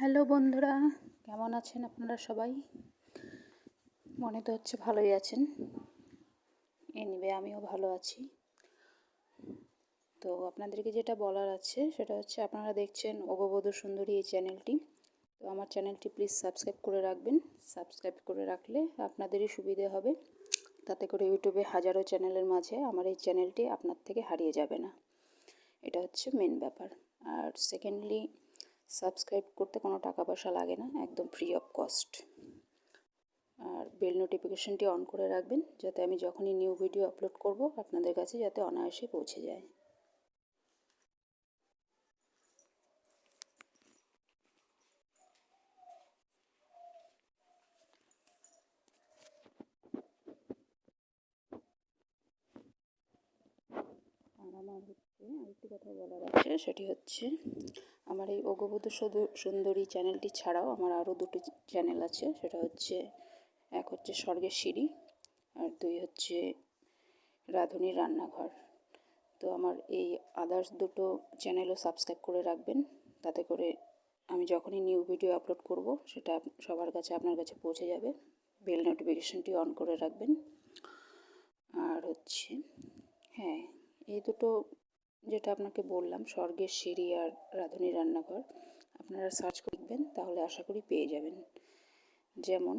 Hello বন্ধুরা, কেমন আছেন আপনারা সবাই? মনে তো হচ্ছে ভালোই আছেন। এনিওয়ে আমিও ভালো আছি। তো আপনাদেরকে যেটা বলার আছে সেটা হচ্ছে, আপনারা দেখছেন অগবধূ সুন্দরী এই চ্যানেলটি। তো আমার চ্যানেলটি প্লিজ সাবস্ক্রাইব করে রাখবেন। সাবস্ক্রাইব করে রাখলে আপনাদেরই সুবিধে হবে। তাতে করে ইউটিউবে হাজারো চ্যানেলের মাঝে আমার এই চ্যানেলটি আপনার থেকে হারিয়ে যাবে না। এটা হচ্ছে মেন ব্যাপার। আর সেকেন্ডলি, সাবস্ক্রাইব করতে কোনো টাকা পয়সা লাগে না, একদম ফ্রি অফ কস্ট। আর বেল নোটিফিকেশনটি অন করে রাখবেন, যাতে আমি যখনই নিউ ভিডিও আপলোড করব আপনাদের কাছে যাতে অনায়াসে পৌঁছে যায়। আর আমার হচ্ছে আরেকটি কথা বলার আছে, সেটি হচ্ছে আমার এই অগবধূ সুন্দরী চ্যানেলটি ছাড়াও আমার আরও দুটো চ্যানেল আছে। সেটা হচ্ছে, এক হচ্ছে স্বর্গের সিঁড়ি, আর দুই হচ্ছে রাঁধুনির রান্নাঘর। তো আমার এই আদার্স দুটো চ্যানেলও সাবস্ক্রাইব করে রাখবেন, তাতে করে আমি যখনই নিউ ভিডিও আপলোড করব সেটা সবার কাছে আপনার কাছে পৌঁছে যাবে। বেল নোটিফিকেশনটি অন করে রাখবেন। আর হচ্ছে, হ্যাঁ, এই দুটো যেটা আপনাকে বললাম, স্বর্গের সিঁড়ি আর রাঁধুনির রান্নাঘর, আপনারা সার্চ করবেন, তাহলে আশা করি পেয়ে যাবেন। যেমন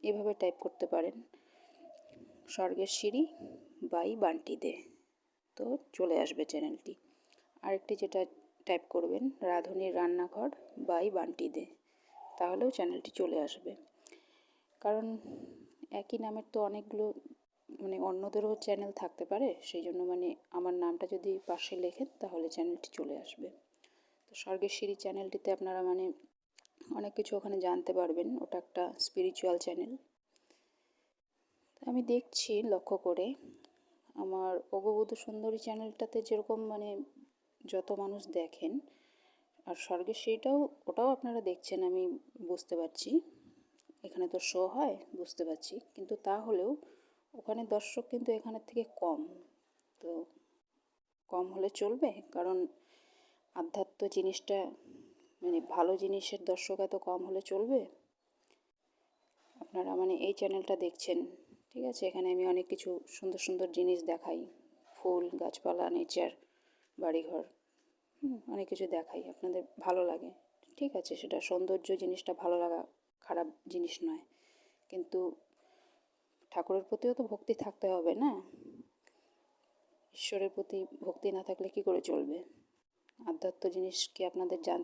এভাবে টাইপ করতে পারেন, স্বর্গের সিঁড়ি বাই বান্টি দে, তো চলে আসবে চ্যানেলটি। আরেকটি যেটা টাইপ করবেন, রাঁধুনির রান্নাঘর বাই বান্টি দে, তাহলেও চ্যানেলটি চলে আসবে। কারণ একই নামের তো অনেকগুলো অন্যদেরও চ্যানেল থাকতে পারে, সেই জন্য আমার নামটা যদি পাশে লেখেন তাহলে চ্যানেলটি চলে আসবে। তো স্বর্গের সিঁড়ি চ্যানেলটিতে আপনারা অনেক কিছু ওখানে জানতে পারবেন। ওটা একটা স্পিরিচুয়াল চ্যানেল। আমি দেখছি লক্ষ্য করে, আমার অগবধূ সুন্দরী চ্যানেলটাতে যেরকম যত মানুষ দেখেন, আর স্বর্গের ওটাও আপনারা দেখছেন, আমি বুঝতে পারছি। এখানে তো শো হয়, বুঝতে পারছি, কিন্তু তাহলেও ওখানে দর্শক কিন্তু এখানের থেকে কম। তো কম হলে চলবে? কারণ আধ্যাত্ম জিনিসটা ভালো জিনিসের দর্শক এত কম হলে চলবে? আপনারা এই চ্যানেলটা দেখছেন, ঠিক আছে, এখানে আমি অনেক কিছু সুন্দর সুন্দর জিনিস দেখাই, ফুল গাছপালা, নেচার, বাড়িঘর, অনেক কিছু দেখাই, আপনাদের ভালো লাগে, ঠিক আছে, সেটা সৌন্দর্য জিনিসটা ভালো লাগা খারাপ জিনিস নয়, কিন্তু ঠাকুরের প্রতিও তো ভক্তি থাকতে হবে না? ঈশ্বরের প্রতি ভক্তি না থাকলে কি করে চলবে? আধ্যাত্ম জিনিস কি আপনাদের জানতে